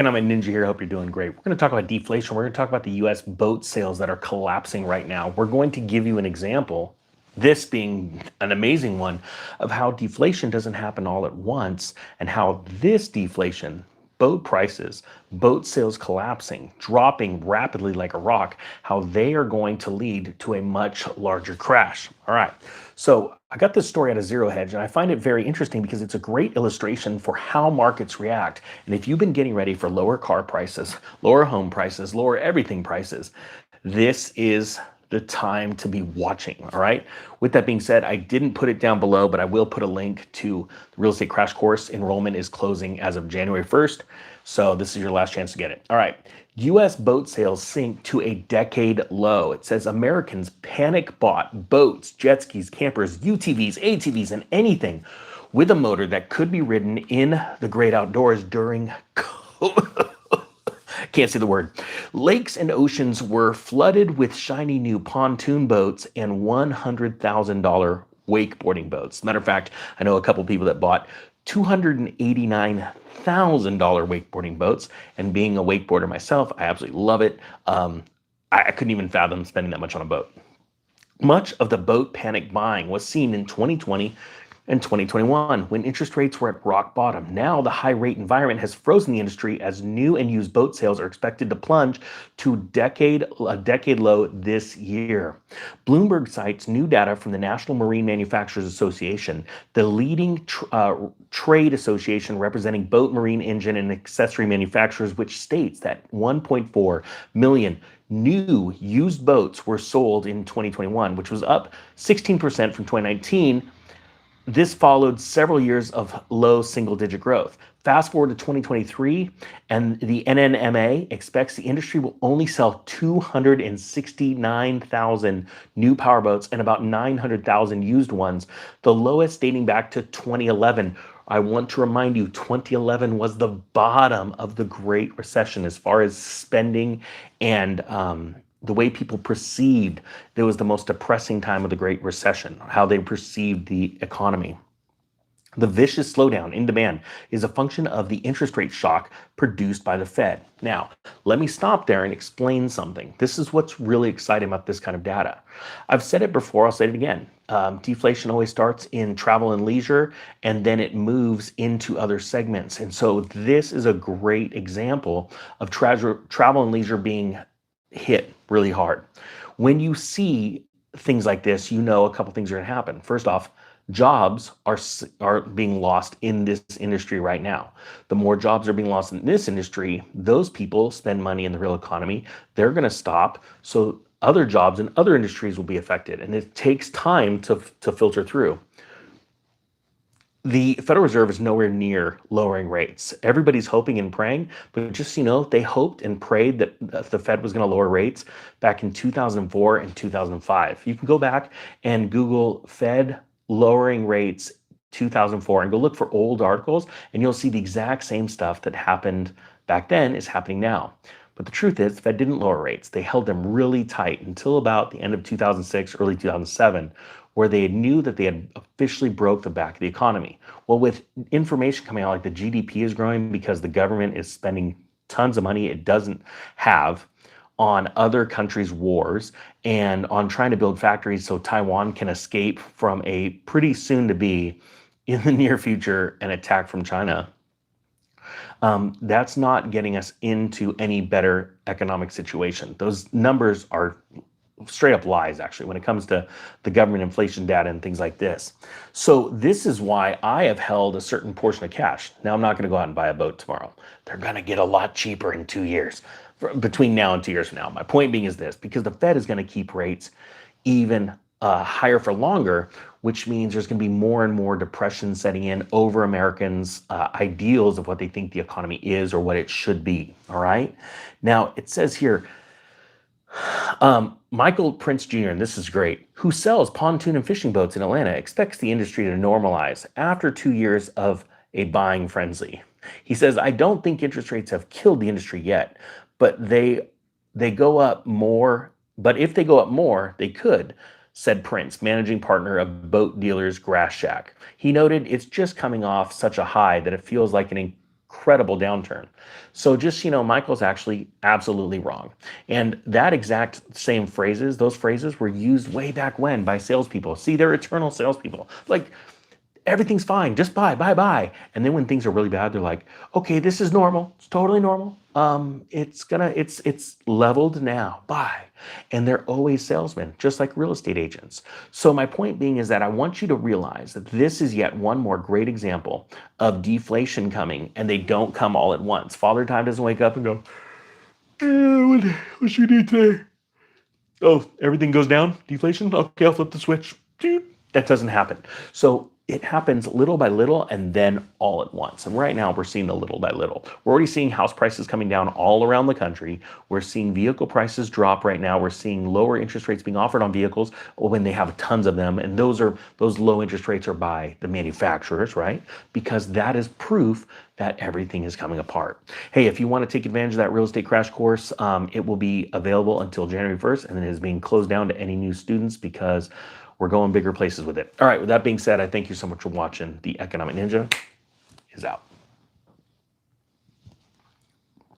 And I'm a ninja here. Hope you're doing great. We're going to talk about deflation. We're going to talk about the US boat sales that are collapsing right now. We're going to give you an example, this being an amazing one, of how deflation doesn't happen all at once and how this deflation, boat prices, boat sales collapsing, dropping rapidly like a rock, how they are going to lead to a much larger crash. All right. So I got this story out of Zero Hedge, and I find it very interesting because it's a great illustration for how markets react. And if you've been getting ready for lower car prices, lower home prices, lower everything prices, this is the time to be watching. All right. With that being said, I didn't put it down below, but I will put a link to the real estate crash course. Enrollment is closing as of January 1st. So this is your last chance to get it. All right. US boat sales sink to a decade low. It says Americans panic bought boats, jet skis, campers, UTVs, ATVs, and anything with a motor that could be ridden in the great outdoors during can't say the word. Lakes and oceans were flooded with shiny new pontoon boats and $100,000 wakeboarding boats. Matter of fact, I know a couple people that bought $289,000 wakeboarding boats. And being a wakeboarder myself, I absolutely love it. I couldn't even fathom spending that much on a boat. Much of the boat panic buying was seen in 2020 and 2021 when interest rates were at rock bottom. Now the high rate environment has frozen the industry as new and used boat sales are expected to plunge to a decade low this year. Bloomberg cites new data from the National Marine Manufacturers Association, the leading trade association representing boat, marine engine, and accessory manufacturers, which states that 1.4 million new used boats were sold in 2021, which was up 16% from 2019. This followed several years of low single-digit growth. Fast forward to 2023, and the NNMA expects the industry will only sell 269,000 new powerboats and about 900,000 used ones, the lowest dating back to 2011. I want to remind you, 2011 was the bottom of the Great Recession as far as spending and the way people perceived. It was the most depressing time of the Great Recession, how they perceived the economy. The vicious slowdown in demand is a function of the interest rate shock produced by the Fed. Now, let me stop there and explain something. This is what's really exciting about this kind of data. I've said it before, I'll say it again. Deflation always starts in travel and leisure, and then it moves into other segments. And so this is a great example of travel and leisure being hit really hard. When you see things like this, you know a couple things are going to happen. First off, jobs are being lost in this industry right now. The more jobs are being lost in this industry, those people spend money in the real economy. They're going to stop. So other jobs in other industries will be affected, and it takes time to filter through. The Federal Reserve is nowhere near lowering rates. Everybody's hoping and praying, but just so you know, they hoped and prayed that the Fed was going to lower rates back in 2004 and 2005. You can go back and Google Fed lowering rates 2004 and go look for old articles, and you'll see the exact same stuff that happened back then is happening now. But the truth is, the Fed didn't lower rates. They held them really tight until about the end of 2006, early 2007, where they knew that they had officially broke the back of the economy. Well, with information coming out like the GDP is growing because the government is spending tons of money it doesn't have on other countries' wars and on trying to build factories so Taiwan can escape from a pretty soon to be, in the near future, an attack from China. That's not getting us into any better economic situation. Those numbers are straight up lies, actually, when it comes to the government inflation data and things like this. So this is why I have held a certain portion of cash. Now, I'm not going to go out and buy a boat tomorrow. They're going to get a lot cheaper in 2 years, between now and 2 years from now. My point being is this, because the Fed is going to keep rates even higher for longer, which means there's going to be more and more depression setting in over Americans' ideals of what they think the economy is or what it should be. All right. Now, it says here, Michael Prince Jr., and this is great, who sells pontoon and fishing boats in Atlanta, expects the industry to normalize after 2 years of a buying frenzy. He says, I don't think interest rates have killed the industry yet, but they go up more. But if they go up more, they could, said Prince, managing partner of boat dealers Grass Shack. He noted it's just coming off such a high that it feels like an incredible downturn. So just, Michael's actually absolutely wrong. And that exact same phrases, those phrases were used way back when by salespeople. See, they're eternal salespeople. Like, everything's fine. Just buy, buy, buy. And then when things are really bad, they're like, okay, this is normal. It's totally normal. It's leveled now. Buy. And they're always salesmen, just like real estate agents. So my point being is that I want you to realize that this is yet one more great example of deflation coming, and they don't come all at once. Father Time doesn't wake up and go, what should we do today? Oh, everything goes down? Deflation? Okay, I'll flip the switch. That doesn't happen. So it happens little by little and then all at once. And right now we're seeing the little by little. We're already seeing house prices coming down all around the country. We're seeing vehicle prices drop right now. We're seeing lower interest rates being offered on vehicles when they have tons of them. And those low interest rates are by the manufacturers, right? Because that is proof that everything is coming apart. Hey, if you want to take advantage of that real estate crash course, it will be available until January 1st, and then it is being closed down to any new students because we're going bigger places with it. All right, with that being said, I thank you so much for watching. The Economic Ninja is out.